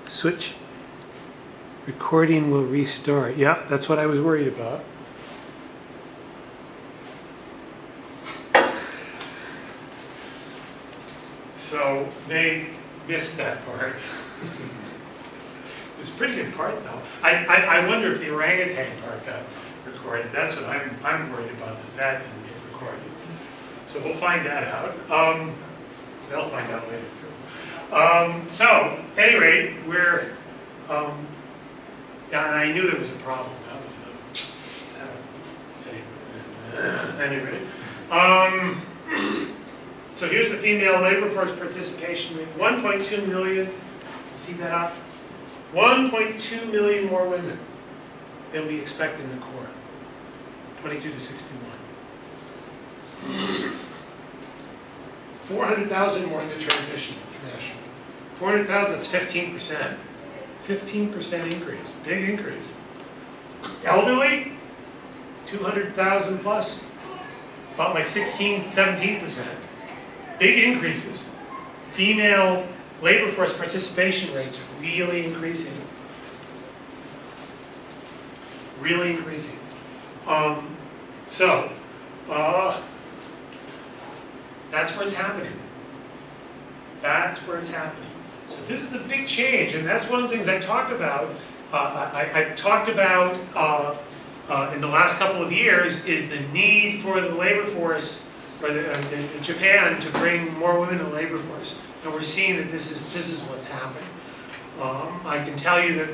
Switch. Recording will restart. Yeah, that's what I was worried about. So they missed that part. It was a pretty good part, though. I wonder if the orangutan part got recorded. That's what I'm worried about, that didn't get recorded. So we'll find that out. They'll find out later, too. So, anyway, we're... yeah, and I knew there was a problem. That was the... anyway. So here's the female labor force participation rate. 1.2 million. See that up? 1.2 million more women than we expect in the Corps. 22 to 61. 400,000 more in the transition nationally. 400,000, that's 15%. 15% increase, big increase. Elderly, 200,000 plus, about like 16, 17%. Big increases. Female labor force participation rates really increasing. Really increasing. That's where it's happening. That's where it's happening. So this is a big change, and that's one of the things I talked about. I talked about in the last couple of years is the need for the labor force, or Japan, to bring more women to the labor force, and we're seeing that this is what's happening. I can tell you that,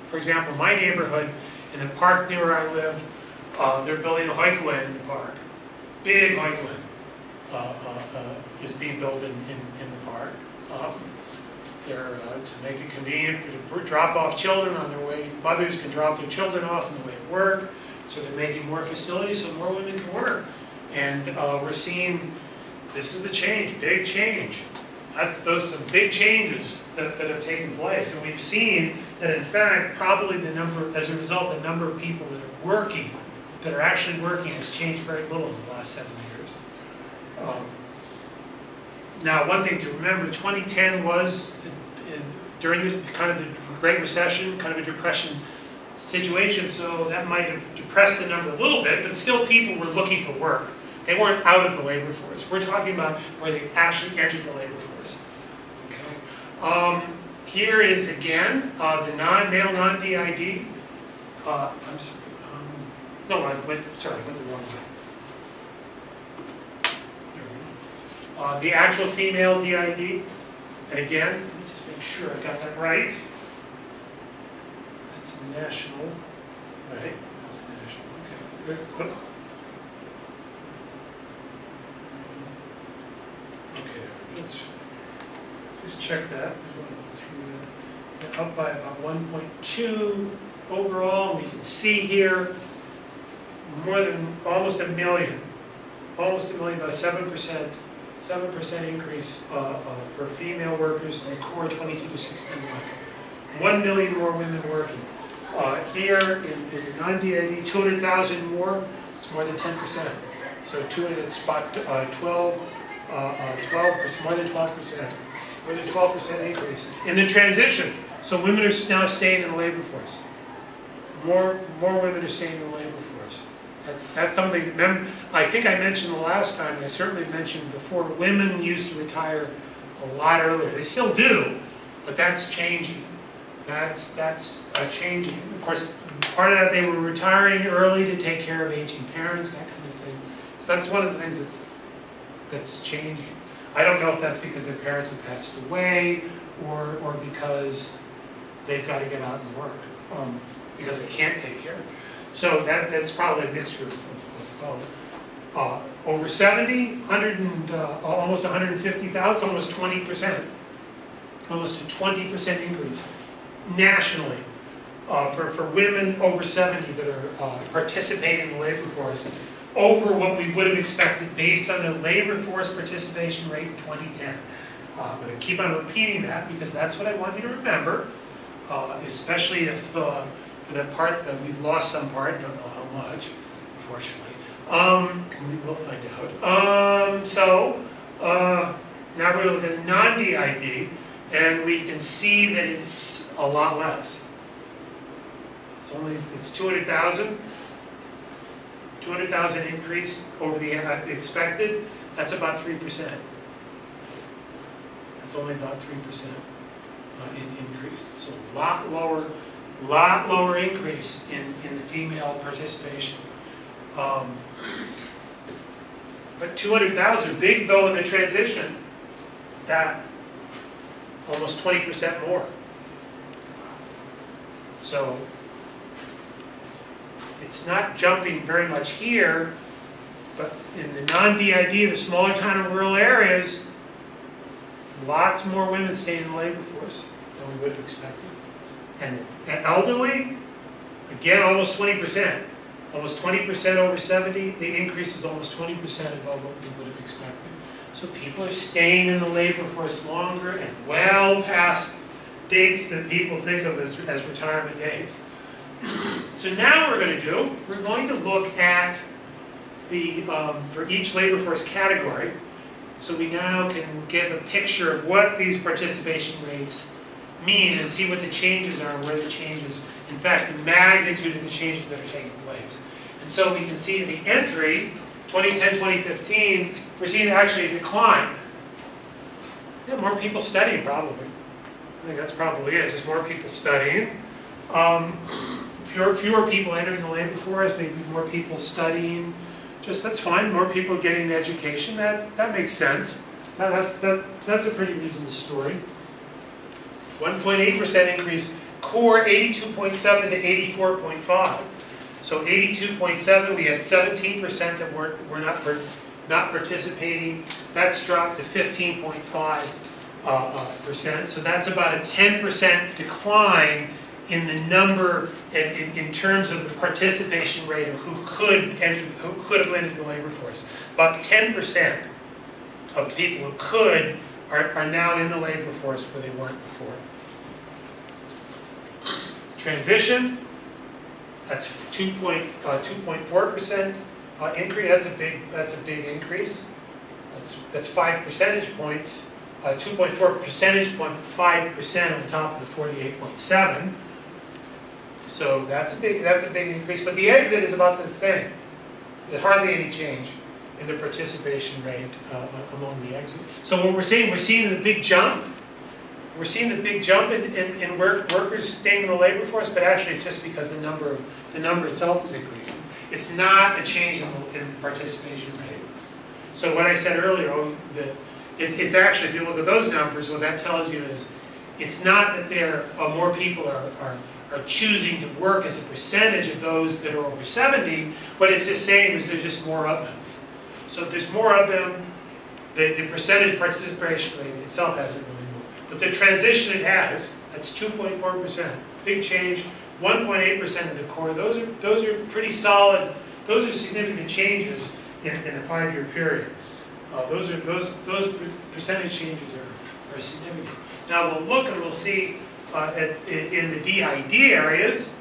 for example, my neighborhood, in the park near where I live, they're building a hoikuen in the park. Big hoikuen is being built in the park. To make it convenient to drop off children on their way. Mothers can drop their children off on the way to work. So they're making more facilities so more women can work. And we're seeing, this is the change, big change. Those some big changes that have taken place. And we've seen that, in fact, probably as a result, the number of people that are working, that are actually working, has changed very little in the last 7 years. Now, one thing to remember, 2010 was, during the kind of the Great Recession, kind of a depression situation, so that might have depressed the number a little bit, but still people were looking for work. They weren't out of the labor force. We're talking about where they actually entered the labor force. Okay. Here is, again, the male non-DID. I'm sorry. No, I went the wrong way. The actual female DID, and again, let me just make sure I got that right. That's national, right? That's national. Okay. Okay. Let's just check that. Up by about 1.2 overall. We can see here almost a million, about 7%. 7% increase for female workers in the Corps, 22 to 61. 1 million more women working. Here in non-DID, 200,000 more. It's more than 10%. So that's about 12%, more than 12%. More than 12% increase in the transition. So women are now staying in the labor force. More women are staying in the labor force. That's something, I think I mentioned the last time, and I certainly mentioned before, women used to retire a lot earlier. They still do, but that's changing. That's changing. Of course, part of that, they were retiring early to take care of aging parents, that kind of thing. So that's one of the things that's changing. I don't know if that's because their parents have passed away, or because they've got to get out and work, because they can't take care of it. So that's probably a mixture of both. Over 70, almost 150,000, almost 20%. Almost a 20% increase nationally for women over 70 that are participating in the labor force, over what we would have expected based on the labor force participation rate in 2010. I'm going to keep on repeating that because that's what I want you to remember, especially if for that part that we've lost some part, don't know how much, unfortunately. We will find out. Now we're going to look at non-DID, And we can see that it's a lot less. It's 200,000. 200,000 increase over the expected. That's about 3%. That's only about 3% increase. So a lot lower increase in female participation. But 200,000, big though in the transition, that almost 20% more. So it's not jumping very much here, but in the non-DID, the smaller town and rural areas, lots more women stay in the labor force than we would have expected. And elderly, again, almost 20%. Almost 20% over 70, the increase is almost 20% above what we would have expected. So people are staying in the labor force longer and well past dates that people think of as retirement dates. So now we're going to look at the, for each labor force category, so we now can get a picture of what these participation rates mean and see what the changes are and where the changes, in fact, the magnitude of the changes that are taking place. And so we can see the entry, 2010-2015, we're seeing actually a decline. Yeah, more people studying probably. I think that's probably it, just more people studying. Fewer people entering the labor force, maybe more people studying. That's fine, more people getting an education, that makes sense. That's a pretty reasonable story. 1.8% increase, core 82.7 to 84.5. So 82.7, we had 17% that were not participating. That's dropped to 15.5%. So that's about a 10% decline in the number, in terms of the participation rate of who could have entered the labor force. About 10% of people who could are now in the labor force where they weren't before. Transition, that's 2.4% increase. That's a big increase. That's 5 percentage points. 2.4 percentage point, 5% on top of the 48.7. So that's a big increase. But the exit is about the same. There's hardly any change in the participation rate among the exit. So what we're seeing the big jump. We're seeing the big jump in workers staying in the labor force, but actually it's just because the number itself is increasing. It's not a change in the participation rate. So what I said earlier, it's actually, if you look at those numbers, what that tells you is it's not that more people are choosing to work as a percentage of those that are over 70. What it's just saying is there's just more of them. So if there's more of them, the percentage participation rate itself hasn't really moved. But the transition it has, that's 2.4%. Big change, 1.8% of the core. Those are pretty solid. Those are significant changes in a 5-year period. Those percentage changes are significant. Now we'll look and we'll see in the DID areas,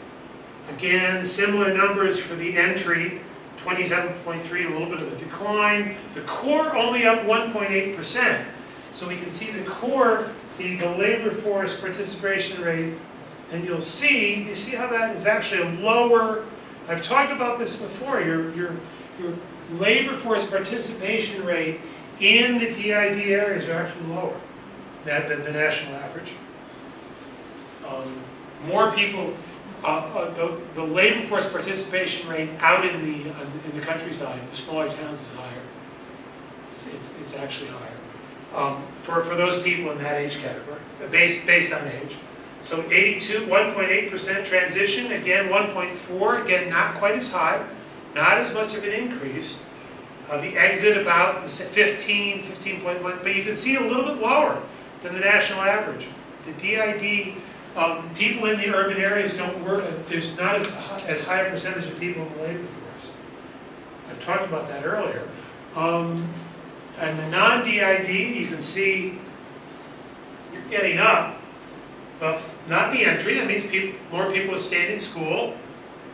again, similar numbers for the entry, 27.3, a little bit of a decline. The core only up 1.8%. So we can see the core, the labor force participation rate, and you see how that is actually a lower. I've talked about this before. Your labor force participation rate in the DID areas are actually lower than the national average. More people, the labor force participation rate out in the countryside, the smaller towns, is higher. It's actually higher for those people in that age category, based on age. So 1.8% transition, again 1.4, again not quite as high, not as much of an increase. The exit about 15.1, but you can see a little bit lower than the national average. The DID, people in the urban areas don't work, there's not as high a percentage of people in the labor force. I've talked about that earlier. And the non-DID, you can see you're getting up. Well, not the entry, that means more people have stayed in school.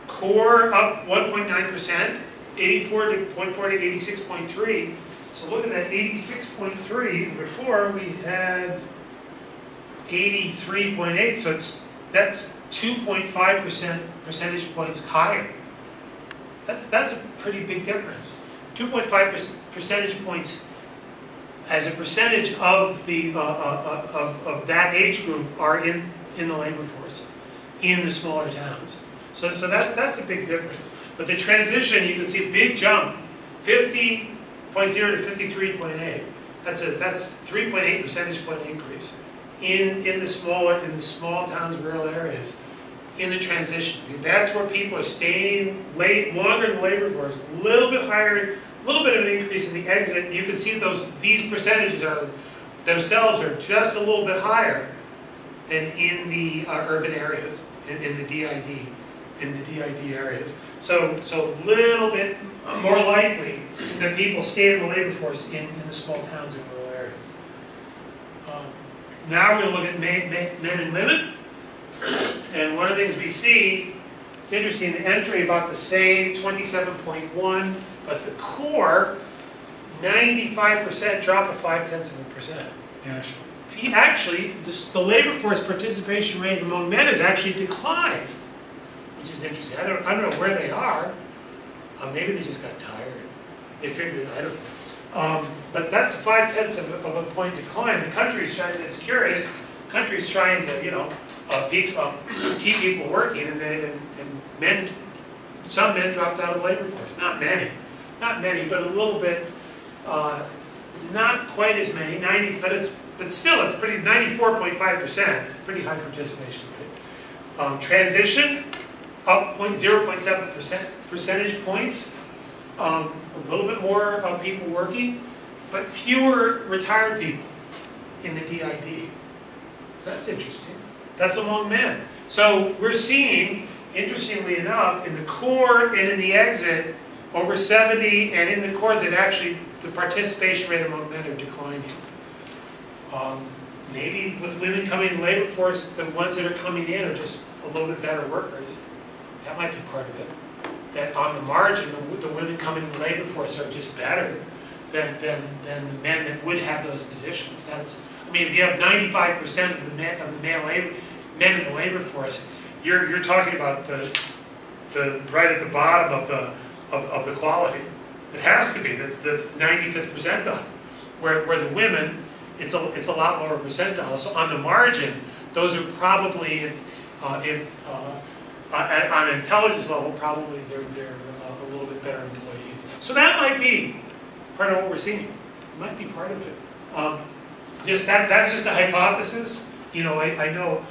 Core up 1.9%, 84.4 to 86.3. So look at that 86.3. Before we had 83.8, so that's 2.5% percentage points higher. That's a pretty big difference. 2.5 percentage points as a percentage of the of that age group are in the labor force in the smaller towns. So that's a big difference. But the transition, you can see a big jump, 50.0 to 53.8. That's 3.8 percentage point increase in the small towns, rural areas, in the transition. That's where people are staying longer in the labor force. A little bit higher, a little bit of an increase in the exit. You can see these percentages themselves are just a little bit higher than in the urban areas, in the DID areas. So a little bit more likely that people stay in the labor force in the small towns and rural areas. Now we're going to look at men and women. And one of the things we see, it's interesting, the entry about the same, 27.1, but the core, 95% drop of 0.5%. Actually, the labor force participation rate among men has actually declined, which is interesting. I don't know where they are. Maybe they just got tired. They figured, I don't know. But that's a 0.5 of a point decline. The country's trying, it's curious, the country's trying to, keep people working, and some men dropped out of the labor force. Not many, but a little bit. Not quite as many. 90, but still, it's pretty. 94.5%. It's a pretty high participation rate. Transition up 0.7 percentage points. A little bit more people working, but fewer retired people in the DID. So that's interesting. That's among men. So we're seeing, interestingly enough, in the core and in the exit, over 70, and in the core that actually the participation rate among men are declining. Maybe with women coming in the labor force, the ones that are coming in are just a little bit better workers. That might be part of it. That on the margin, the women coming in the labor force are just better than the men that would have those positions. If you have 95% of the men in the labor force, you're talking about the right at the bottom of the quality. It has to be. That's 95th percentile. Where the women, it's a lot lower percentile. So on the margin, those are probably on an intelligence level, probably they're a little bit better employees. So that might be part of what we're seeing. It might be part of it. That's just a hypothesis. I know.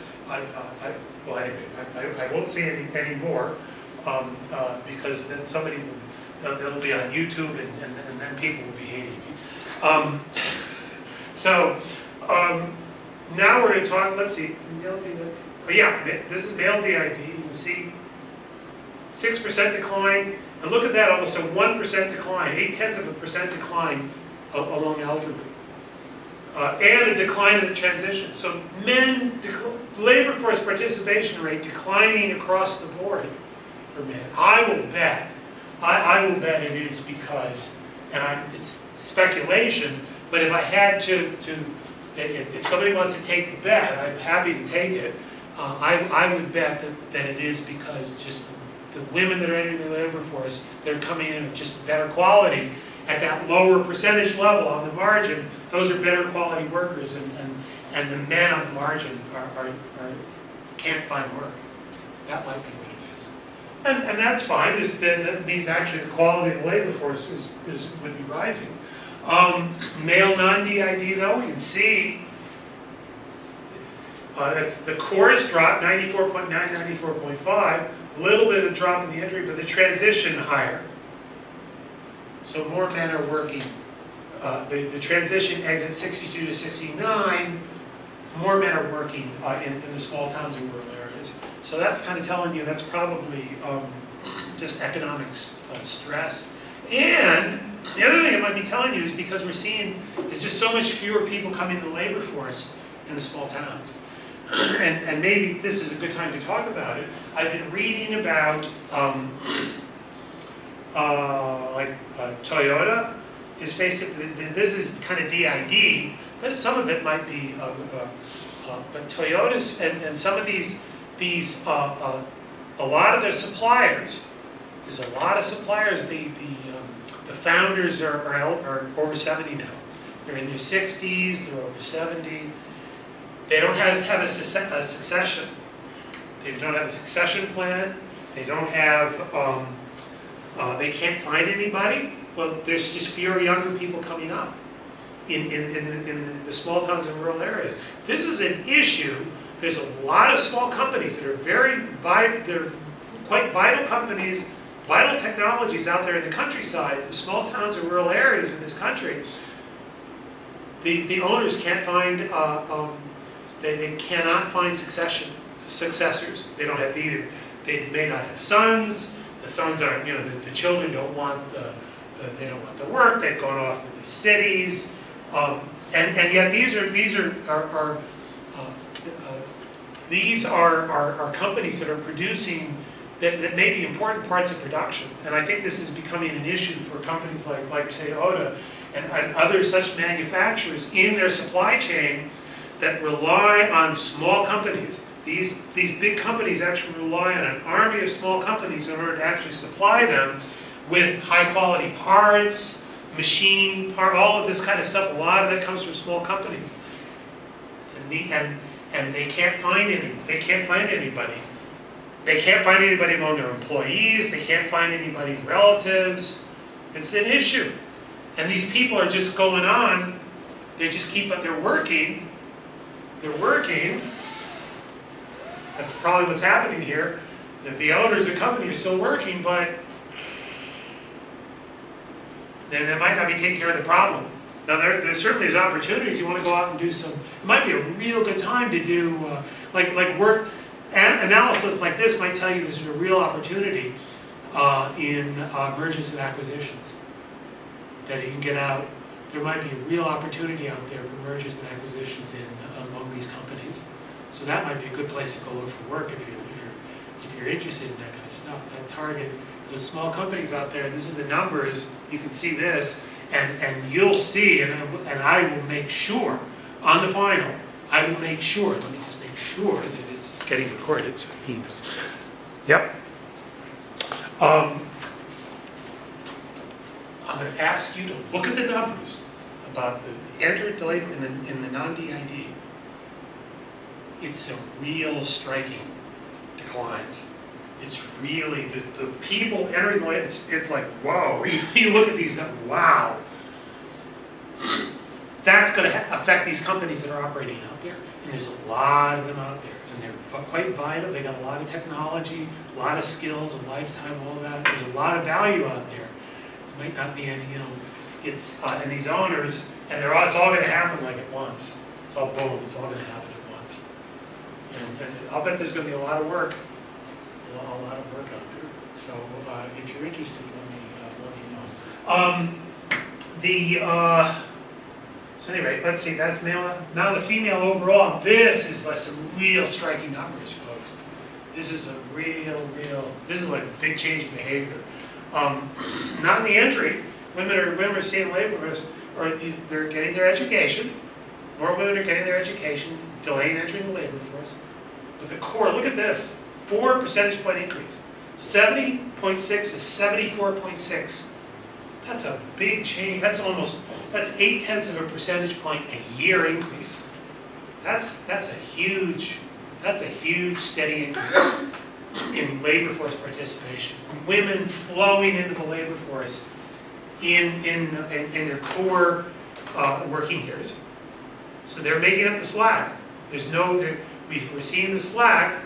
Well, anyway, I won't say any more because then somebody that'll be on YouTube and then people will be hating me. Now we're going to talk. Let's see. This is male DID. You can see 6% decline, and look at that, almost a 1% decline, 0.8% decline along elderly. And a decline in the transition. So labor force participation rate declining across the board for men. I will bet it is because, and it's speculation, but if I had to if somebody wants to take the bet, I'm happy to take it. I would bet that it is because just the women that are entering the labor force, they're coming in at just better quality. At that lower percentage level on the margin, those are better quality workers, and the men on the margin can't find work. That might be what it is, and that's fine. That means actually the quality of the labor force would be rising. Male non-DID though, you can see the cores dropped 94.9, 94.5. A little bit of drop in the entry, but the transition higher. So more men are working. The transition exit 62 to 69, more men are working in the small towns and rural areas. So that's kind of telling you that's probably just economic stress. And the other thing it might be telling you is because we're seeing it's just so much fewer people coming in the labor force in the small towns. And maybe this is a good time to talk about it. I've been reading about Toyota is basically, this is kind of DID, but some of it might be But Toyota's and some of these a lot of their suppliers, there's a lot of suppliers. The founders are over 70 now. They're in their 60s. They're over 70. They don't have a succession. They don't have a succession plan. They don't have. They can't find anybody. Well, there's just fewer younger people coming up in the small towns and rural areas. This is an issue. There's a lot of small companies that are they're quite vital companies, vital technologies out there in the countryside, the small towns and rural areas in this country. The owners can't find, they cannot find successors. They don't have either. They may not have sons. The sons aren't, the children don't want they don't want the work. They've gone off to the cities, and yet these are companies that are producing that may be important parts of production. And I think this is becoming an issue for companies like Toyota and other such manufacturers in their supply chain that rely on small companies. These big companies actually rely on an army of small companies in order to actually supply them with high quality parts, all of this kind of stuff. A lot of that comes from small companies, and they can't find any. They can't find anybody. They can't find anybody among their employees. They can't find anybody relatives. It's an issue, and these people are just going on. They just they're working. They're working. That's probably what's happening here. That the owners of the company are still working, but then that might not be taking care of the problem. Now, there certainly is opportunities. You want to go out and do some. It might be a real good time to do like work analysis like this. Might tell you this is a real opportunity in mergers and acquisitions. That you can get out. There might be a real opportunity out there for mergers and acquisitions among these companies. So that might be a good place to go look for work if you're interested in that kind of stuff. That target. The small companies out there, this is the numbers, you can see this, and you'll see, and I will make sure, on the final, I will make sure, let me just make sure that it's getting recorded, so he knows. Yep. I'm going to ask you to look at the numbers about the entered labor in the non-DID. It's a real striking declines. It's really, the people entering the labor, it's like, whoa, you look at these, wow. That's going to affect these companies that are operating out there. And there's a lot of them out there. And they're quite vital. They got a lot of technology, a lot of skills, a lifetime, all that. There's a lot of value out there. There might not be any, it's, and these owners, and it's all going to happen like at once. It's all boom, it's all going to happen at once. And I'll bet there's going to be a lot of work. A lot of work out there. So if you're interested, let me know. So anyway, let's see. That's male. Now the female overall. This is like some real striking numbers, folks. This is a real. This is like a big change in behavior. Not in the entry. Women are staying in the labor force, or they're getting their education. More women are getting their education, delaying entering the labor force. But the core. Look at this. 4 percentage point increase. 70.6 to 74.6. That's a big change. That's 0.8 of a percentage point a year increase. That's a huge steady increase in labor force participation. Women flowing into the labor force in their core working years. So they're making up the slack. We're seeing the slack.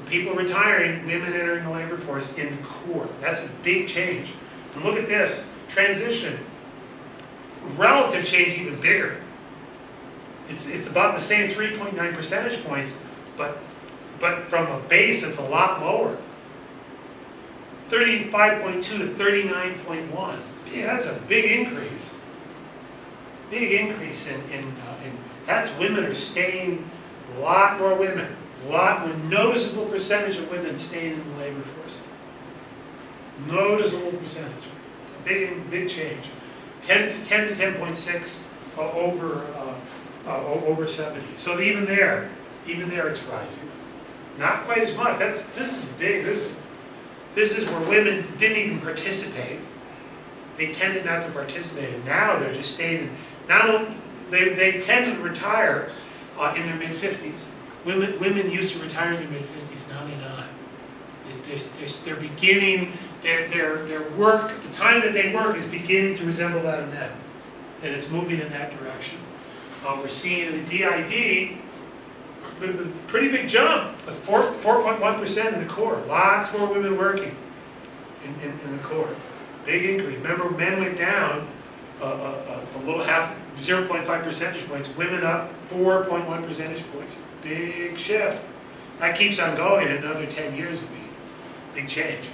People retiring, women entering the labor force in the core. That's a big change. And look at this, transition. Relative change even bigger. It's about the same 3.9 percentage points, but from a base it's a lot lower. 35.2 to 39.1. Yeah, that's a big increase. Big increase in that's women are staying, a lot more women. A noticeable percentage of women staying in the labor force. Noticeable percentage. Big change. 10 to 10.6 over 70. So even there, Even there it's rising. Not quite as much. This is big. This is where women didn't even participate. They tended not to participate. And now they're just staying. They tend to retire in their mid-50s. Women used to retire in their mid-50s. Now they're not. They're beginning. Their work, the time that they work, is beginning to resemble that of men, and it's moving in that direction. We're seeing in the DID a pretty big jump, 4.1% in the core. Lots more women working in the core. Big increase. Remember, men went down a little 0.5 percentage points. Women up 4.1 percentage points. Big shift. That keeps on going. In another 10 years, it'll be big change.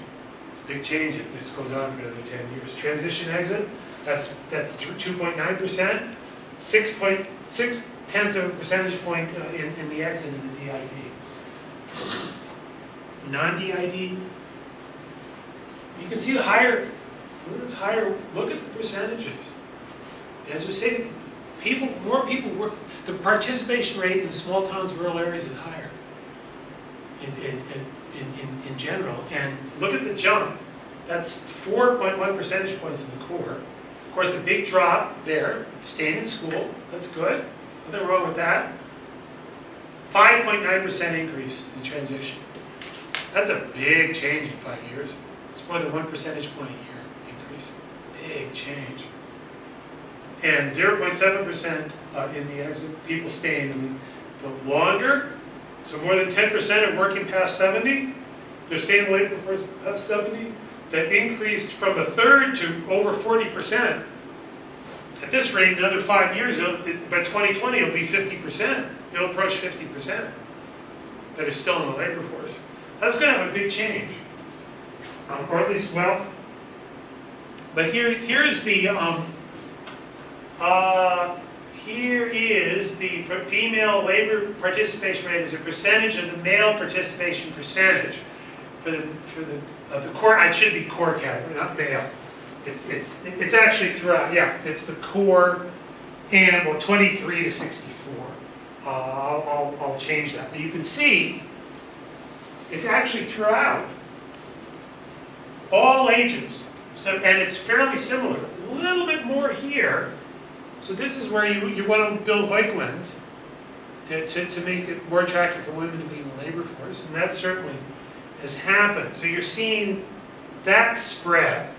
It's a big change if this goes on for another 10 years. Transition exit. That's 2.9%. 6.6 of a percentage point in the exit in the DID. Non-DID, you can see the higher, look at the percentages. As we say, more people work, the participation rate in small towns, rural areas is higher in general. And look at the jump. That's 4.1 percentage points in the core. Of course, the big drop there, staying in school, that's good. Nothing wrong with that. 5.9% increase in transition. That's a big change in 5 years. It's more than 1 percentage point a year increase. Big change. And 0.7% in the exit, people staying. The longer, so more than 10% are working past 70, they're staying in labor for past 70. That increased from a third to over 40%. At this rate, another 5 years, by 2020, it'll be 50%. It'll approach 50% that are still in the labor force. That's going to have a big change, or at least, well. But here is the female labor participation rate as a percentage of the male participation percentage for the core. It should be core category, not male. It's actually throughout. Yeah, it's the core, and well, 23 to 64. I'll change that. But you can see it's actually throughout all ages. So, and it's fairly similar. A little bit more here. So this is where you want to build Huygens to make it more attractive for women to be in the labor force, and that certainly has happened. So you're seeing that spread.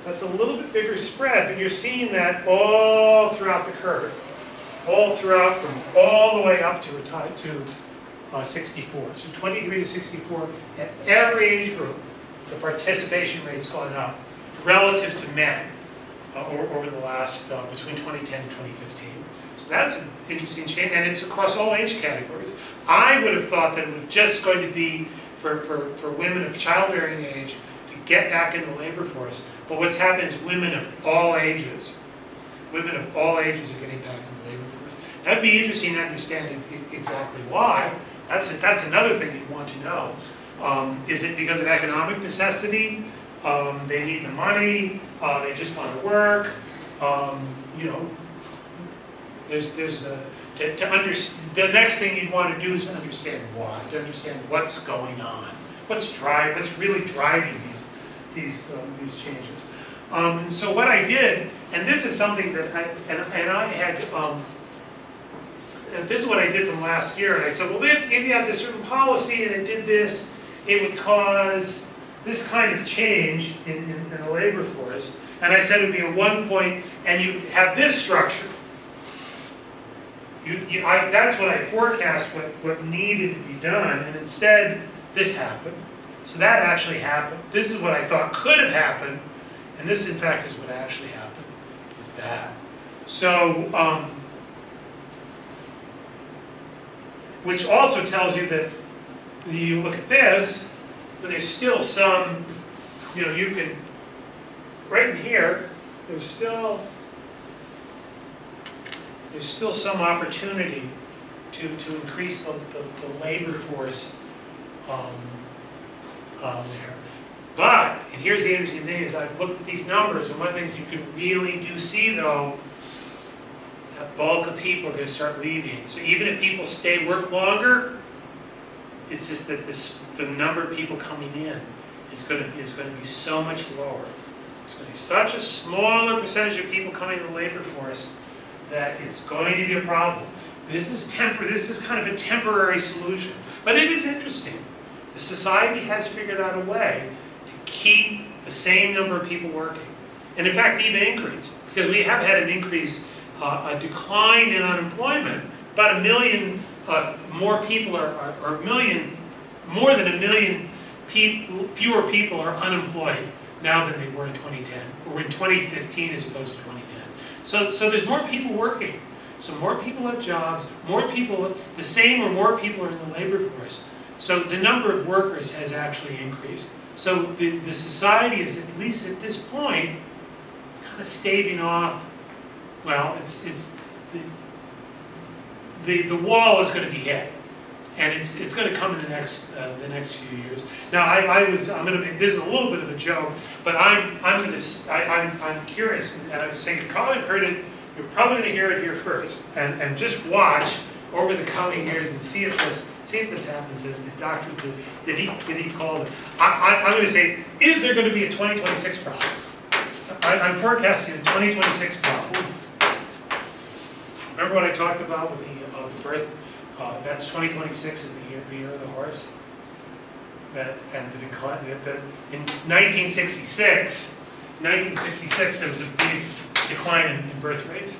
That's a little bit bigger spread, but you're seeing that all throughout the curve, all throughout from all the way up to 64. So 23 to 64, at every age group, the participation rate's gone up relative to men over the last, between 2010 and 2015. So that's an interesting change, and it's across all age categories. I would have thought that it was just going to be for women of childbearing age to get back in the labor force. But what's happened is women of all ages are getting back in the labor force. That'd be interesting to understand exactly why. That's another thing you'd want to know. Is it because of economic necessity? They need the money. They just want to work. The next thing you'd want to do is to understand why, to understand what's going on, what's really driving these changes. And so what I did, and this is something that this is what I did from last year, and I said, well, if you have this certain policy and it did this, it would cause this kind of change in the labor force. And I said it would be a 1 point, and you have this structure. That's what I forecast what needed to be done, and instead this happened. So that actually happened. This is what I thought could have happened, and this in fact is what actually happened, is that. So, which also tells you that you look at this, but there's still some, you can, right in here, there's still some opportunity to increase the labor force there. But, and here's the interesting thing, is I've looked at these numbers, and one of the things you can really do see though, a bulk of people are going to start leaving. So even if people work longer, it's just that the number of people coming in is going to be so much lower. It's going to be such a smaller percentage of people coming to the labor force that it's going to be a problem. This is kind of a temporary solution, but it is interesting. The society has figured out a way to keep the same number of people working, and in fact even increase, because we have had an increase, a decline in unemployment. About 1 million more people more than 1 million fewer people are unemployed now than they were in 2010, or in 2015 as opposed to 2010. So there's more people working. So more people have jobs, the same or more people are in the labor force. So the number of workers has actually increased. So the society is, at least at this point, kind of staving off, well, the wall is going to be hit. And it's going to come in the next few years. Now I'm going to make this is a little bit of a joke, but I'm curious, and I was saying you've probably heard it. You're probably going to hear it here first, and just watch over the coming years and see if this happens. As the doctor did he call it? I'm going to say, is there going to be a 2026 problem? I'm forecasting a 2026 problem. Remember what I talked about with the birth? That's 2026 is the year of the horse. And the decline. In 1966, there was a big decline in birth rates,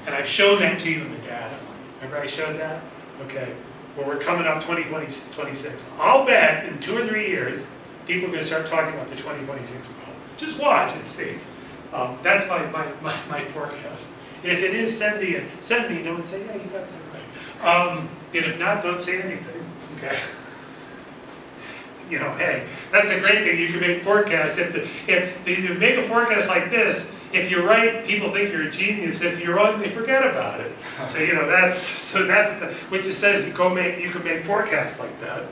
and I've shown that to you in the data. Remember I showed that? Okay. Well, we're coming up 2026. I'll bet in 2 or 3 years, people are going to start talking about the 2026 problem. Just watch and see. That's my forecast. And if it is, send me, and say, yeah, you got that right. And if not, don't say anything. Okay. Hey, that's a great thing. You can make forecasts. If you make a forecast like this, if you're right, people think you're a genius. If you're wrong, they forget about it. So which says you can make forecasts like that.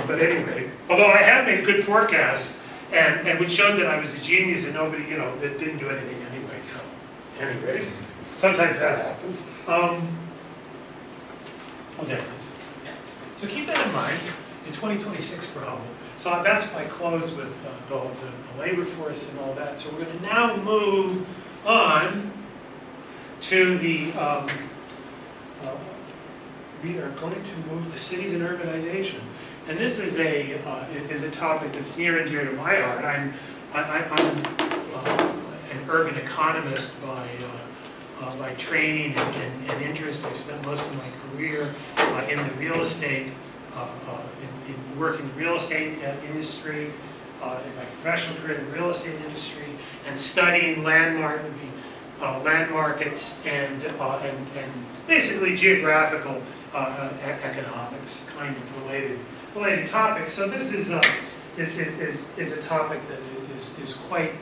But anyway, although I have made good forecasts, and which showed that I was a genius and nobody, that didn't do anything anyway. So anyway, sometimes that happens. So keep that in mind. The 2026 problem. So that's why I closed with the labor force and all that. So we're going to now move on to the, we are going to move to cities and urbanization. And this is a topic that's near and dear to my heart. I'm an urban economist by training and interest. I spent most of my career in the real estate in working in the real estate industry, in my professional career in the real estate industry, and studying land markets and basically geographical economics, kind of related topics. So this is a topic that is quite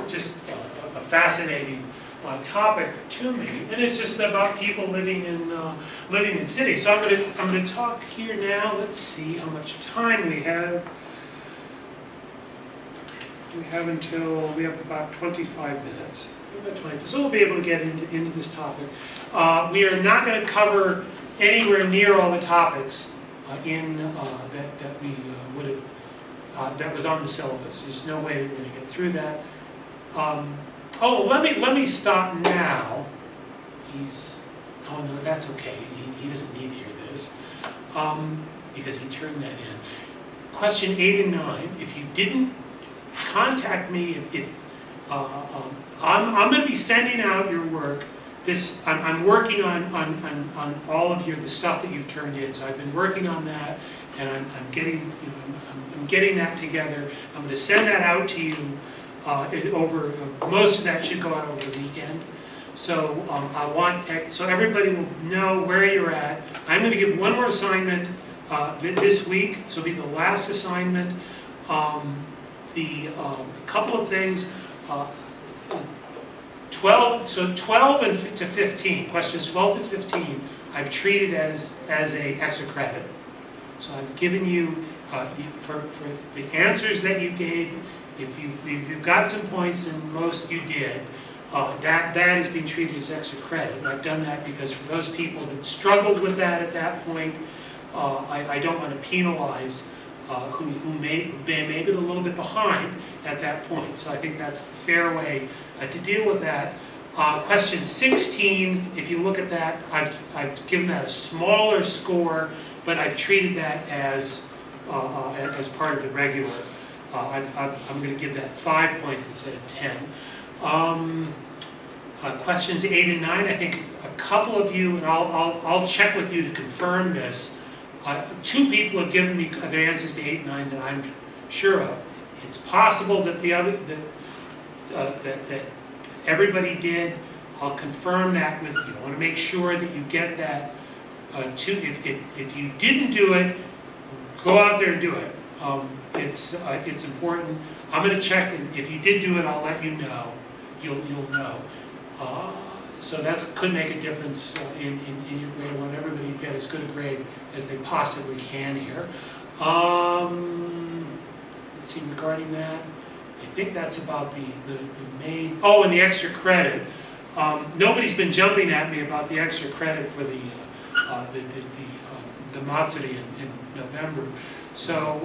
just a fascinating topic to me, and it's just about people living in cities. So I'm going to talk here now. Let's see how much time we have. We have about 25 minutes. So we'll be able to get into this topic. We are not going to cover anywhere near all the topics that we would have that was on the syllabus. There's no way that we're going to get through that. Let me stop now. Oh no, that's okay. He doesn't need to hear this because he turned that in. Question 8 and 9. If you didn't contact me, I'm going to be sending out your work. I'm working on all of the stuff that you've turned in. So I've been working on that, and I'm getting that together. I'm going to send that out to you. Most of that should go out over the weekend. So so everybody will know where you're at. I'm going to give one more assignment this week. So it'll be the last assignment. A couple of things. 12 to 15, questions 12 to 15, I've treated as a extra credit. So I've given you for the answers that you gave. If you've got some points, and most you did, that is being treated as extra credit. And I've done that because for those people that struggled with that at that point, I don't want to penalize who may be a little bit behind at that point. So I think that's the fair way to deal with that. Question 16, if you look at that, I've given that a smaller score, but I've treated that as part of the regular. I'm going to give that 5 points instead of 10. Questions 8 and 9, I think a couple of you, and I'll check with you to confirm this. 2 people have given me their answers to 8 and 9 that I'm sure of. It's possible that that everybody did. I'll confirm that with you. I want to make sure that you get that. If you didn't do it, go out there and do it. It's important. I'm going to check, and if you did do it, I'll let you know. You'll know. So that could make a difference in your grade. I want everybody to get as good a grade as they possibly can here. Let's see, regarding that, I think that's about the main. Oh, and the extra credit. Nobody's been jumping at me about the extra credit for the Matsuri in November. So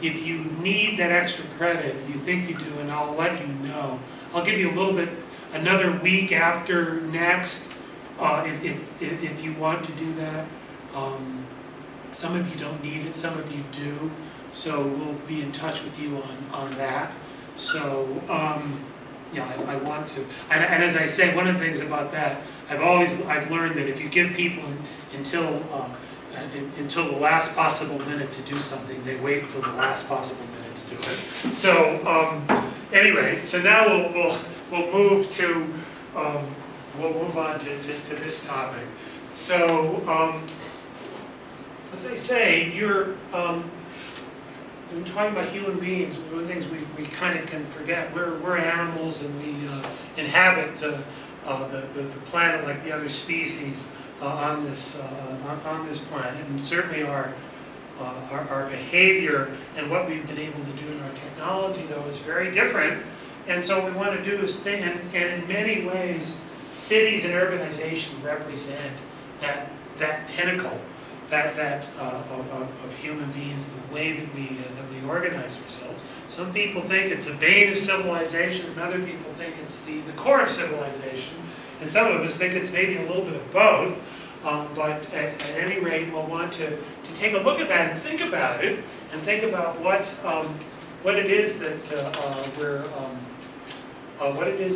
if you need that extra credit, if you think you do, and I'll let you know. I'll give you a little bit, another week after next, if you want to do that. Some of you don't need it, some of you do. So we'll be in touch with you on that. So yeah, I want to. And as I say, one of the things about that, I've learned that if you give people until the last possible minute to do something, they wait until the last possible minute to do it. So anyway, so now we'll move to we'll move on to this topic. So as I say, when we're talking about human beings, one of the things we kind of can forget, we're animals, and we inhabit the planet like the other species on this planet, and certainly our behavior and what we've been able to do in our technology, though, is very different. And so what we want to do is think, and in many ways, cities and urbanization represent that pinnacle. Of human beings, the way that we organize ourselves. Some people think it's a bane of civilization, and other people think it's the core of civilization, and some of us think it's maybe a little bit of both. But at any rate, we'll want to take a look at that and think about it, and think about what it is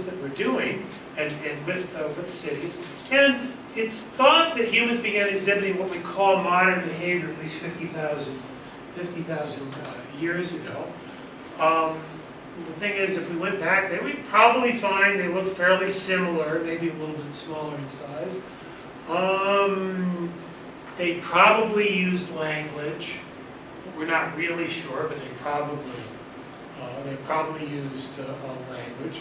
that we're doing, and with cities. And it's thought that humans began exhibiting what we call modern behavior at least 50,000 years ago. The thing is, if we went back there, we'd probably find they look fairly similar, maybe a little bit smaller in size. They probably used language. We're not really sure, but they probably used language.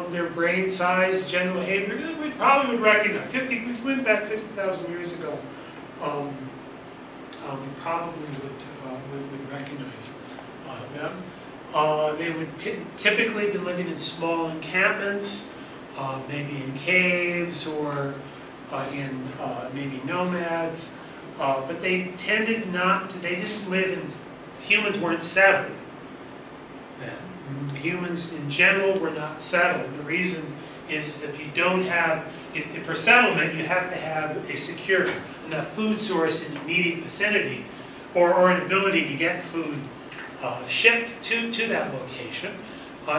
Their brain size, general behavior, we probably would recognize. If we went back 50,000 years ago, we probably would recognize them. They would typically be living in small encampments, maybe in caves or in maybe nomads, but they tended not to. They didn't live in. Humans weren't settled then. Humans in general were not settled. The reason is if you don't have, for settlement, you have to have a secure enough food source in the immediate vicinity, or an ability to get food shipped to that location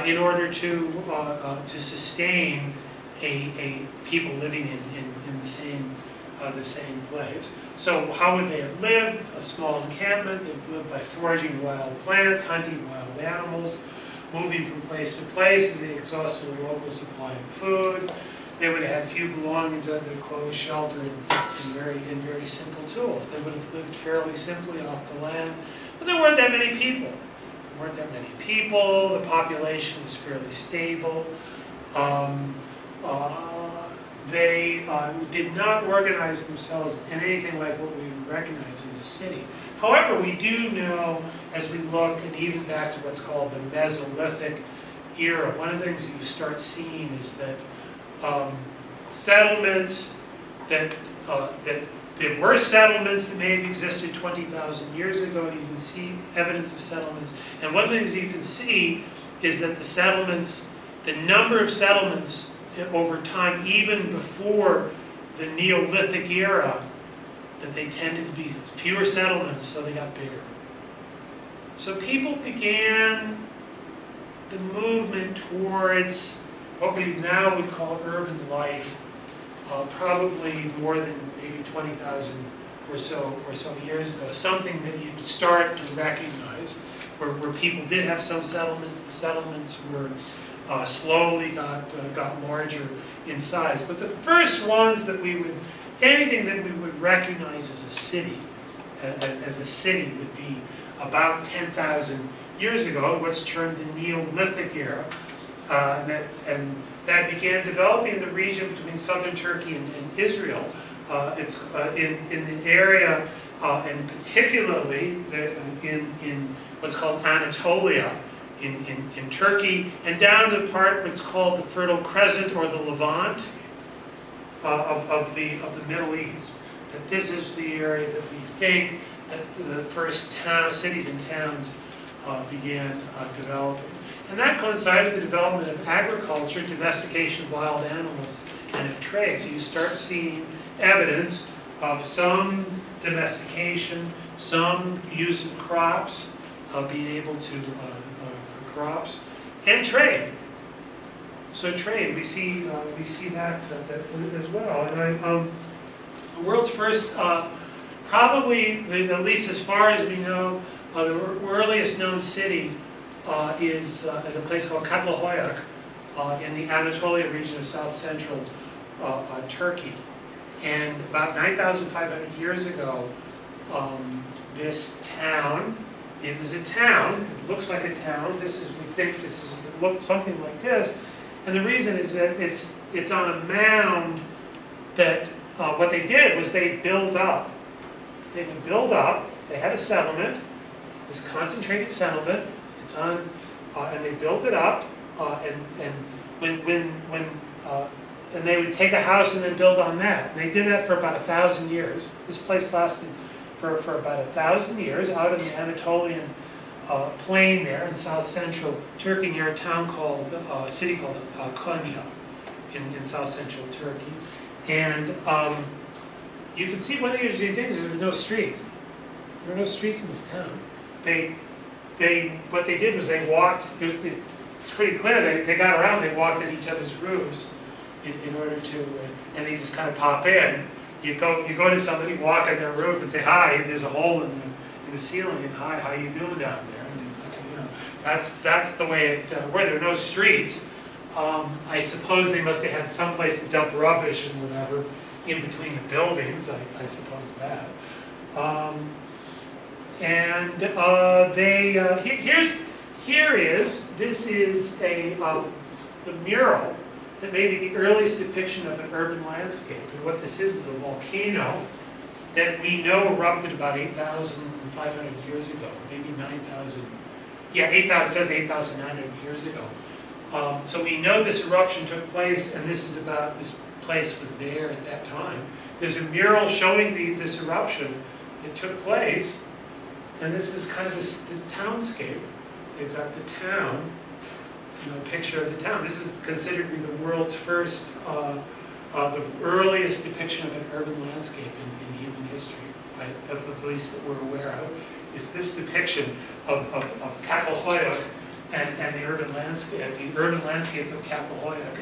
in order to sustain a people living in the same place. So how would they have lived? A small encampment. They'd lived by foraging wild plants, hunting wild animals, moving from place to place, and they exhausted a local supply of food. They would have few belongings other than clothes, shelter, and very simple tools. They would have lived fairly simply off the land, but there weren't that many people. The population was fairly stable. They did not organize themselves in anything like what we recognize as a city. However, we do know, as we look, and even back to what's called the Mesolithic era, one of the things you start seeing is that settlements that there were settlements that may have existed 20,000 years ago. You can see evidence of settlements. And one of the things you can see is that the settlements, the number of settlements over time, even before the Neolithic era, that they tended to be fewer settlements, so they got bigger. So people began the movement towards what we now would call urban life, probably more than maybe 20,000 or so years ago. Something that you'd start to recognize, where people did have some settlements. The settlements were slowly got larger in size. But the first ones that anything that we would recognize as a city, as a city, would be about 10,000 years ago, what's termed the Neolithic era. And that began developing in the region between southern Turkey and Israel. It's in the area, and particularly in what's called Anatolia in Turkey, and down to the part what's called the Fertile Crescent or the Levant of the Middle East. That this is the area that we think that the first cities and towns began developing. And that coincides with the development of agriculture, domestication of wild animals, and of trade. So you start seeing evidence of some domestication, some use of crops, being able to for crops, and trade. So trade, we see that as well. And the world's first, probably at least as far as we know, the earliest known city is at a place called Çatalhöyük in the Anatolia region of south-central Turkey. And about 9,500 years ago, this town, it was a town, it looks like a town, we think it looked something like this, and the reason is that it's on a mound that, what they did was they built up. They would build up, they had a settlement, this concentrated settlement, it's on, and they built it up, and and they would take a house and then build on that. And they did that for about 1,000 years. This place lasted for about 1,000 years out in the Anatolian plain there in south-central Turkey, near a city called Konya in south-central Turkey. And you can see one of the interesting things is there were no streets. There were no streets in this town. What they did was they walked. It's pretty clear they got around. They walked at each other's roofs in order to, and they just kind of pop in. You go to somebody, walk on their roof, and say hi. And there's a hole in the ceiling, and hi, how you doing down there? And, that's the way it. Where there were no streets, I suppose they must have had some place to dump rubbish and whatever in between the buildings. I suppose that. This is the mural that may be the earliest depiction of an urban landscape. And what this is a volcano that we know erupted about 8,500 years ago, maybe 9,000. Yeah, 8,000, it says 8,900 years ago. So we know this eruption took place, and this place was there at that time. There's a mural showing this eruption that took place, and this is kind of the townscape. They've got the town, picture of the town. This is considered to be the world's first, the earliest depiction of an urban landscape in human history, right? At least that we're aware of, is this depiction of Çatalhöyük and the urban landscape of Çatalhöyük,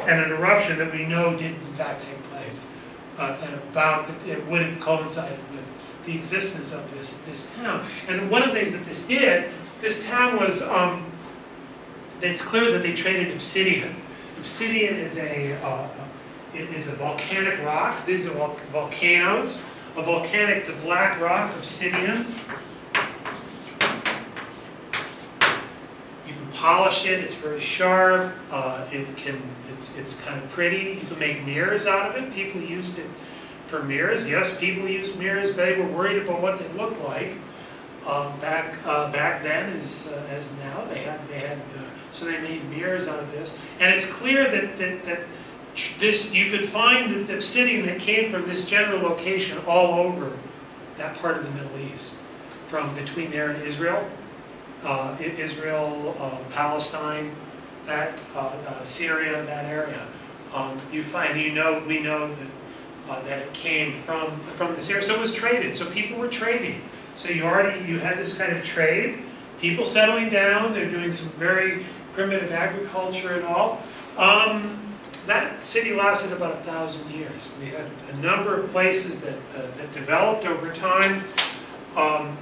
and an eruption that we know did in fact take place, and about that it would have coincided with the existence of this town. And one of the things that this town was. It's clear that they traded obsidian. Obsidian is a volcanic rock. These are volcanoes. It's a black rock, obsidian. You can polish it. It's very sharp. It's kind of pretty. You can make mirrors out of it. People used it for mirrors. Yes, people used mirrors, but they were worried about what they looked like. back then as now. So they made mirrors out of this, and it's clear that this, you could find the obsidian that came from this general location all over that part of the Middle East, from between there and Israel, Palestine, that Syria, that area. We know that it came from this area. So it was traded. So people were trading. So you had this kind of trade. People settling down. They're doing some very primitive agriculture and all. That city lasted about 1,000 years. We had a number of places that developed over time.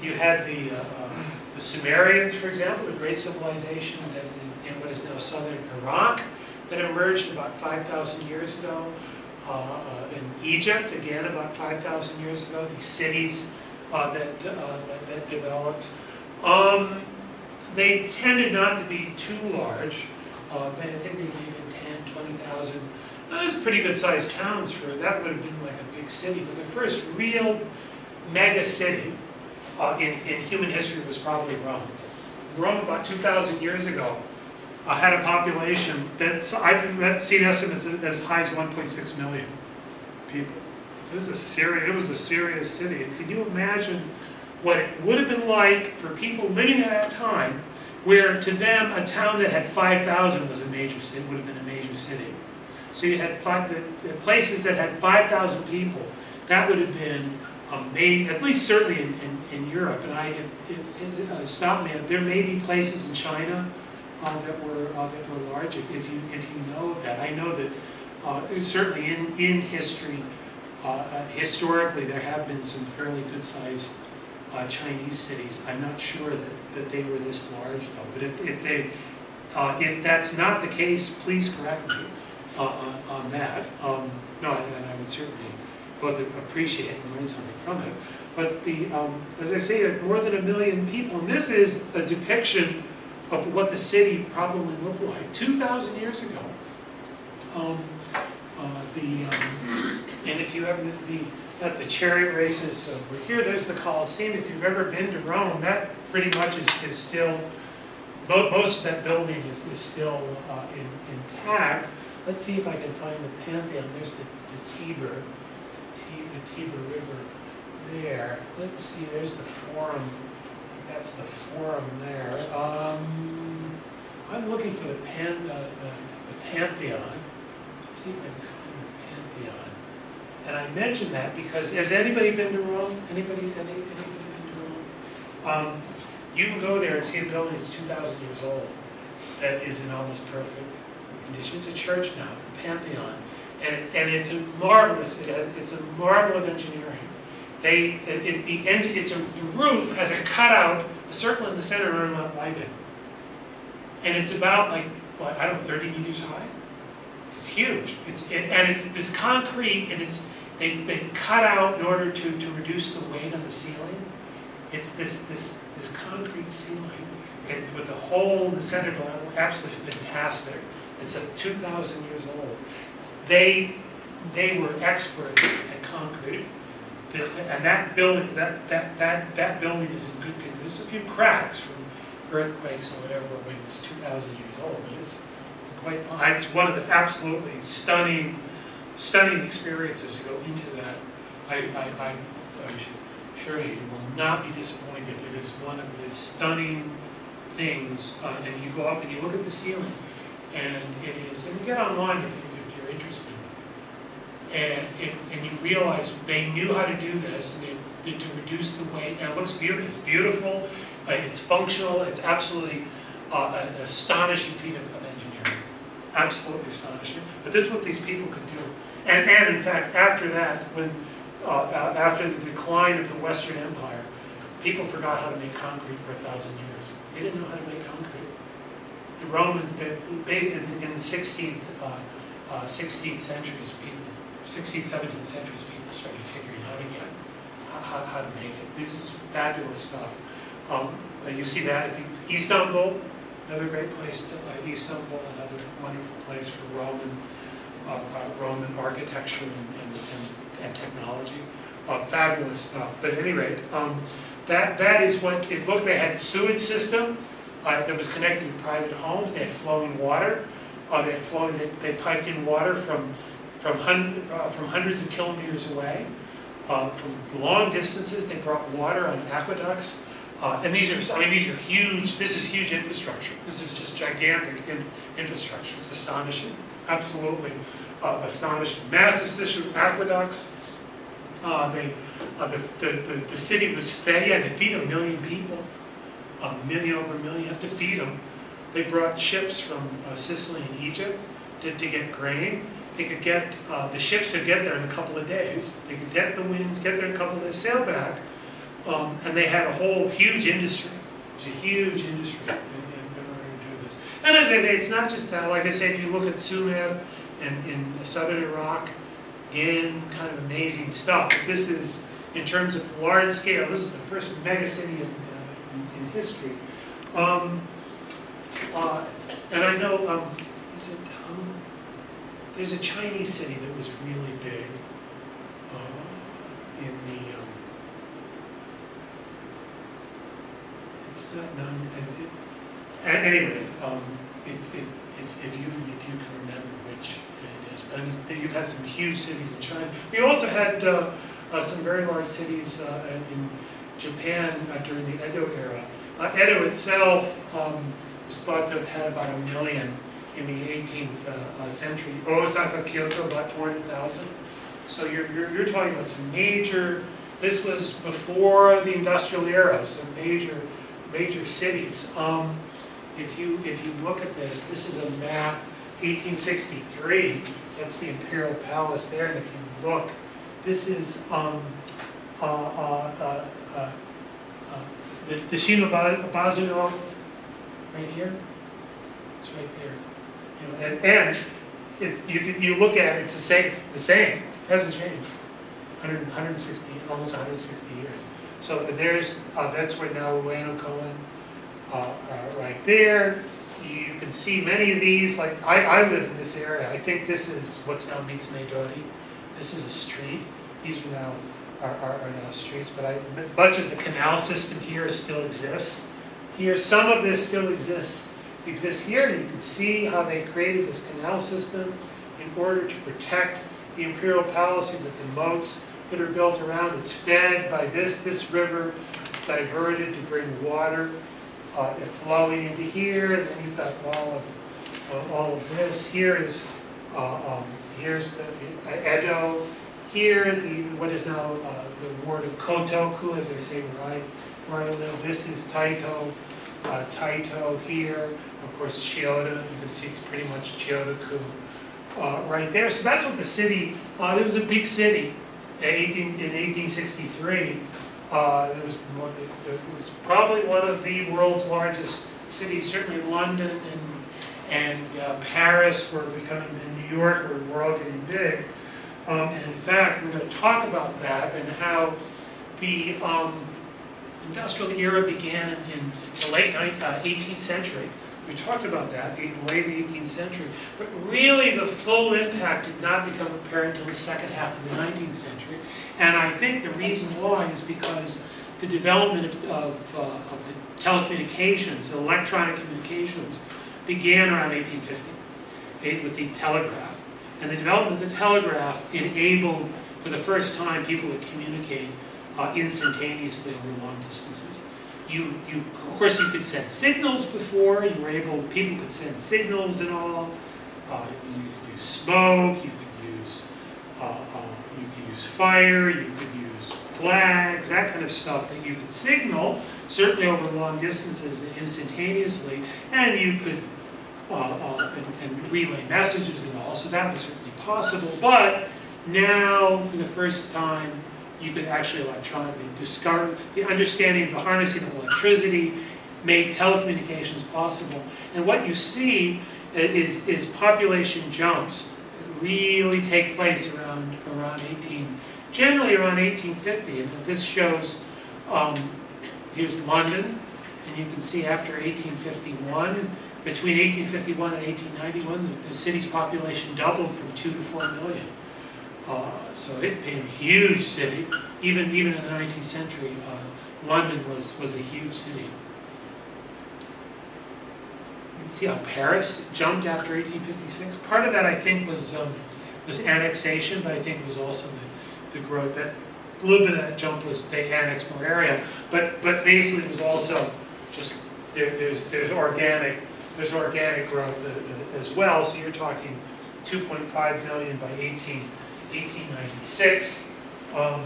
You had the Sumerians, for example, a great civilization in what is now southern Iraq that emerged about 5,000 years ago. In Egypt, again, about 5,000 years ago, these cities that developed. They tended not to be too large. I think they maybe 10, 20,000. Those pretty good sized towns that would have been like a big city. But the first real mega city in human history was probably Rome. Rome, about 2,000 years ago, had a population that I've seen estimates as high as 1.6 million people. It was a serious city. And can you imagine what it would have been like for people living at that time, where to them a town that had 5,000 was a major city, would have been a major city. So you had the places that had 5,000 people. That would have been amazing, at least certainly in Europe. And it stopped me. There may be places in China that were large. If you know that, I know that certainly in history, historically there have been some fairly good-sized Chinese cities. I'm not sure that they were this large though. But if that's not the case, please correct me on that. No, and I would certainly both appreciate and learn something from it. But as I say, more than 1 million people, and this is a depiction of what the city probably looked like 2,000 years ago. And if you ever the chariot races were here, there's the Colosseum. If you've ever been to Rome, that pretty much is still, most of that building is still intact. Let's see if I can find the Pantheon. There's the Tiber River there. Let's see, there's the Forum. That's the Forum there. I'm looking for the Pantheon. Let's see if I can find the Pantheon. And I mention that because, has anybody been to Rome? Anybody been to Rome? You can go there and see a building that's 2,000 years old that is in almost perfect condition. It's a church now. It's the Pantheon, and it's a marvelous. It's a marvel of engineering. The roof has a cutout, a circle in the center, and let light in. And it's about 30 meters high. It's huge. It's this concrete, and they cut out in order to reduce the weight on the ceiling. It's this concrete ceiling, and with a hole in the center, absolutely fantastic. It's 2,000 years old. They were expert at concrete. And that building, that building is in good condition. There's a few cracks from earthquakes or whatever when it's 2,000 years old, but it's quite fine. It's one of the absolutely stunning experiences to go into that. I assure you, you will not be disappointed. It is one of the stunning things. And you go up and you look at the ceiling, and it is. And you get online if you're interested. And you realize they knew how to do this, and they did to reduce the weight. And it looks beautiful. It's beautiful. It's functional. It's absolutely an astonishing feat of engineering. Absolutely astonishing. But this is what these people could do. And in fact, after that, when after the decline of the Western Empire, people forgot how to make concrete for 1,000 years. They didn't know how to make concrete. The Romans, in the 16th centuries, 17th centuries, people started figuring out again how to make it. This is fabulous stuff. You see that, I think, Istanbul, another great place. Istanbul, another wonderful place for Roman architecture and technology. fabulous stuff. But at any rate, that is what it looked. They had sewage system that was connected to private homes. They had flowing water. They piped in water from hundreds of kilometers away. From long distances, they brought water on aqueducts. And these are huge. This is huge infrastructure. This is just gigantic infrastructure. It's astonishing, absolutely astonishing. Massive system of aqueducts. The city was fed. You had to feed 1 million people. Over a million. You have to feed them. They brought ships from Sicily and Egypt to get grain. They could get the ships could get there in a couple of days. They could get the winds, get there in a couple of days, sail back. And they had a whole huge industry. It was a huge industry in order to do this. And as I say, it's not just that. Like I say, if you look at Sumer in southern Iraq, again, kind of amazing stuff. But this is, in terms of large scale, this is the first mega city in history. And I know, there's a Chinese city that was really big in the. It's not known. Anyway, if you can remember which it is, but I mean, you've had some huge cities in China. We also had some very large cities in Japan during the Edo era. Edo itself was thought to have had about 1 million in the 18th century. Osaka, Kyoto, about 400,000. So you're talking about some major. This was before the industrial era, so major cities. If you look at this, this is a map, 1863. That's the Imperial Palace there. And if you look, this is the Shinobazuno right here. It's right there. You know, and it's, you look at it, it's the same. It hasn't changed. 160, almost 160 years. So there's that's where now Ueno Koen, right there. You can see many of these. Like I live in this area. I think this is what's now Mitsume-dori. This is a street. These are now now streets. But a bunch of the canal system here still exists. Here, some of this still exists here. You can see how they created this canal system in order to protect the Imperial Palace with the moats that are built around. It's fed by this river. It's diverted to bring water flowing into here, and then you've got all of this. Here is here's the Edo. Here, what is now the word of Kotoku, as they say, right? This is Taito. Taito here. Of course, Chiyoda. You can see it's pretty much Chiyoda-ku right there. So that's what the city. It was a big city. In 1863, it was probably one of the world's largest cities. Certainly London and Paris were becoming, and New York were all getting big. And in fact, we're going to talk about that and how the industrial era began in the late 18th century. We talked about that in the late 18th century, but really the full impact did not become apparent until the second half of the 19th century. And I think the reason why is because the development of the telecommunications, electronic communications, began around 1850 with the telegraph. And the development of the telegraph enabled, for the first time, people to communicate instantaneously over long distances. Of course, you could send signals before. People could send signals and all. You could use smoke. You could use fire. You could use flags, that kind of stuff that you could signal, certainly over long distances instantaneously, and you could and relay messages and all. So that was certainly possible. But now, for the first time, you could actually electronically discard the understanding of the harnessing of electricity made telecommunications possible. And what you see is population jumps that really take place generally around 1850. And this shows, here's London, and you can see after 1851, between 1851 and 1891, the city's population doubled from 2 to 4 million. So it became a huge city. Even in the 19th century, London was a huge city. You can see how Paris jumped after 1856. Part of that, I think, was annexation, but I think it was also the growth. That a little bit of that jump was they annexed more area, but basically it was also just there's organic growth as well. So you're talking 2.5 million by 1896. And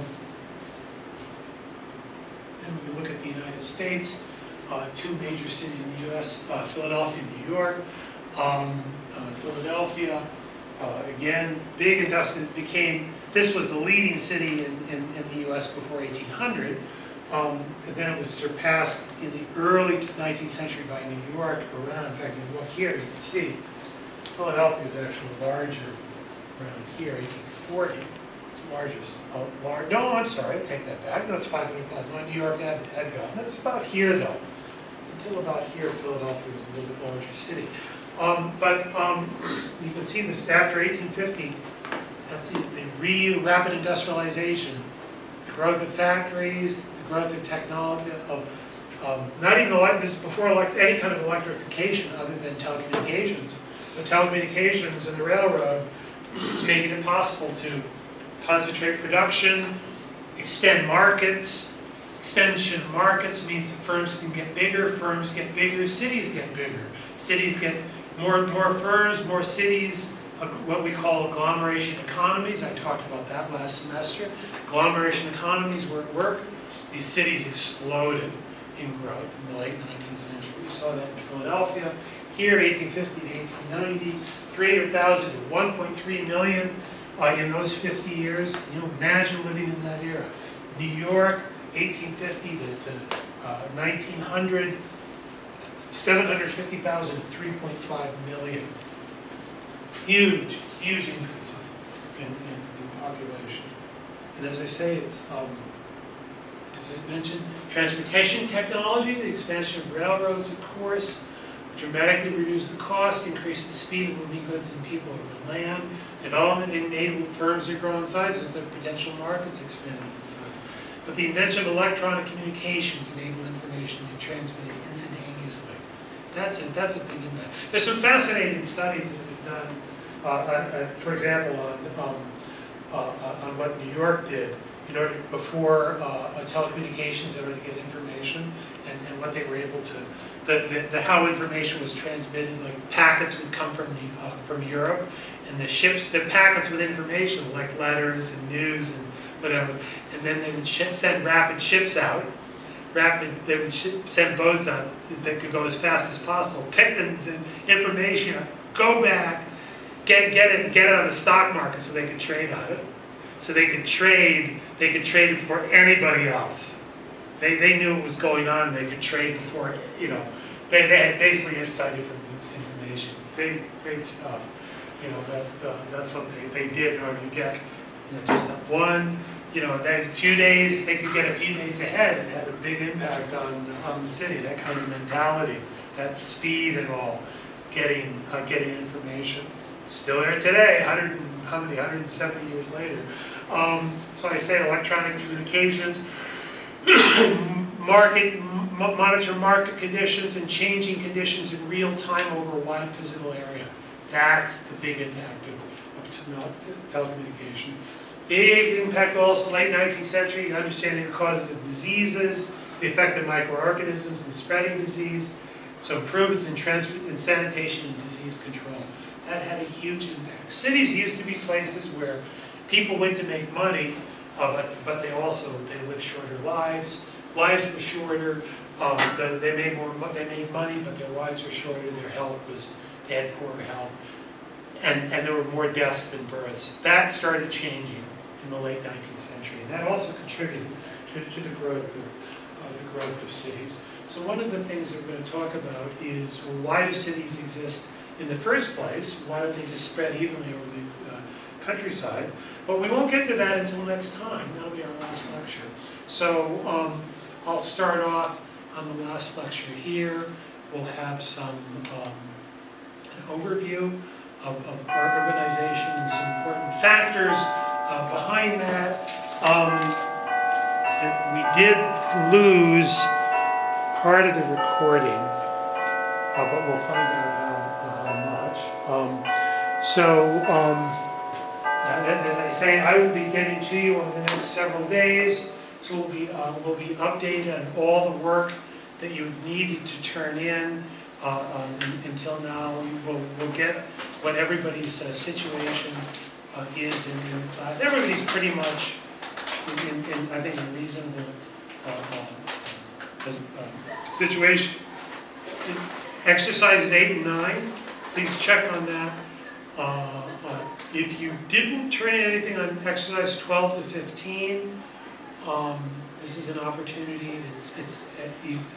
when we look at the United States, two major cities in the U.S., Philadelphia and New York. Philadelphia, again, big industrial, this was the leading city in the U.S. before 1800. And then it was surpassed in the early 19th century by New York around, in fact, if you look here, you can see Philadelphia is actually larger around here, 1840. It's largest. No, I'm sorry, I take that back. No, it's 500,000. No, New York had gotten. It's about here, though. Until about here, Philadelphia was a little bit larger city. You can see this after 1850, that's the real rapid industrialization, the growth of factories, the growth of technology, not even this is before any kind of electrification other than telecommunications. The telecommunications and the railroad making it possible to concentrate production, extend markets. Extension of markets means that firms can get bigger, cities get bigger. Cities get more firms, more cities, what we call agglomeration economies. I talked about that last semester. Agglomeration economies were at work. These cities exploded in growth in the late 19th century. We saw that in Philadelphia. Here, 1850 to 1890, 300,000 to 1.3 million in those 50 years. Can you imagine living in that era? New York, 1850 to 1900, 750,000 to 3.5 million. Huge increases in population. And as I say, it's, as I mentioned, transportation technology, the expansion of railroads, of course, dramatically reduced the cost, increased the speed of moving goods and people over land. Development enabled firms to grow in size as their potential markets expanded in size. But the invention of electronic communications enabled information to be transmitted instantaneously. That's a big impact. There's some fascinating studies that have been done, for example, on what New York did in order before telecommunications in order to get information and what they were able to. How information was transmitted, like packets would come from Europe, and the packets with information, like letters and news and whatever, and then they would send rapid ships out. They would send boats out that could go as fast as possible, pick the information up, go back, get it on the stock market so they could trade on it. So they could trade it before anybody else. They knew what was going on. They could trade before, they had basically inside information. Great stuff. That's what they did in order to get, just one, then a few days, they could get a few days ahead. It had a big impact on the city, that kind of mentality, that speed and all, getting information. Still there today, 170 years later. So I say electronic communications, monitor market conditions and changing conditions in real time over a wide physical area. That's the big impact of telecommunications. Big impact also late 19th century, understanding the causes of diseases, the effect of microorganisms in spreading disease, so improvements in sanitation and disease control. That had a huge impact. Cities used to be places where people went to make money, but they lived shorter lives. Lives were shorter. They made money, but their lives were shorter. They had poorer health, and there were more deaths than births. That started changing in the late 19th century, and that also contributed to the growth of cities. So one of the things that we're going to talk about is, well, why do cities exist in the first place? Why don't they just spread evenly over the countryside? But we won't get to that until next time. That'll be our last lecture. So I'll start off on the last lecture here. We'll have some an overview of urbanization and some important factors Behind that, we did lose part of the recording, but we'll find out how much. As I say, I will be getting to you over the next several days. So we'll be updated on all the work that you needed to turn in until now. We'll get what everybody's situation is in class. Everybody's pretty much I think, in reasonable situation. Exercises 8 and 9, please check on that. If you didn't turn in anything on exercise 12 to 15, this is an opportunity. It's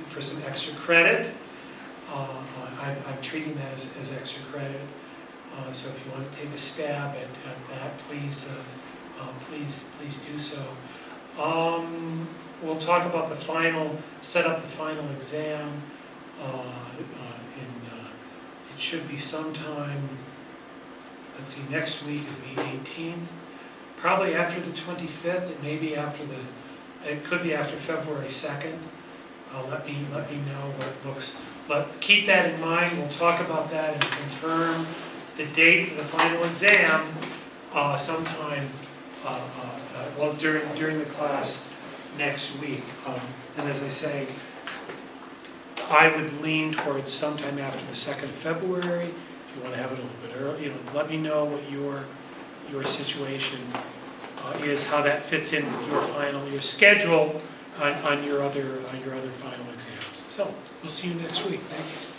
for some extra credit. I'm treating that as extra credit. So if you want to take a stab at that, please do so. We'll talk about set up the final exam. It should be sometime, let's see, next week is the 18th. Probably after the 25th, it may be it could be after February 2nd. Let me know what it looks. Keep that in mind. We'll talk about that and confirm the date for the final exam sometime during the class next week. And as I say, I would lean towards sometime after the 2nd of February. If you want to have it a little bit early, let me know what your situation is, how that fits in with your schedule on your other final exams. So we'll see you next week. Thank you.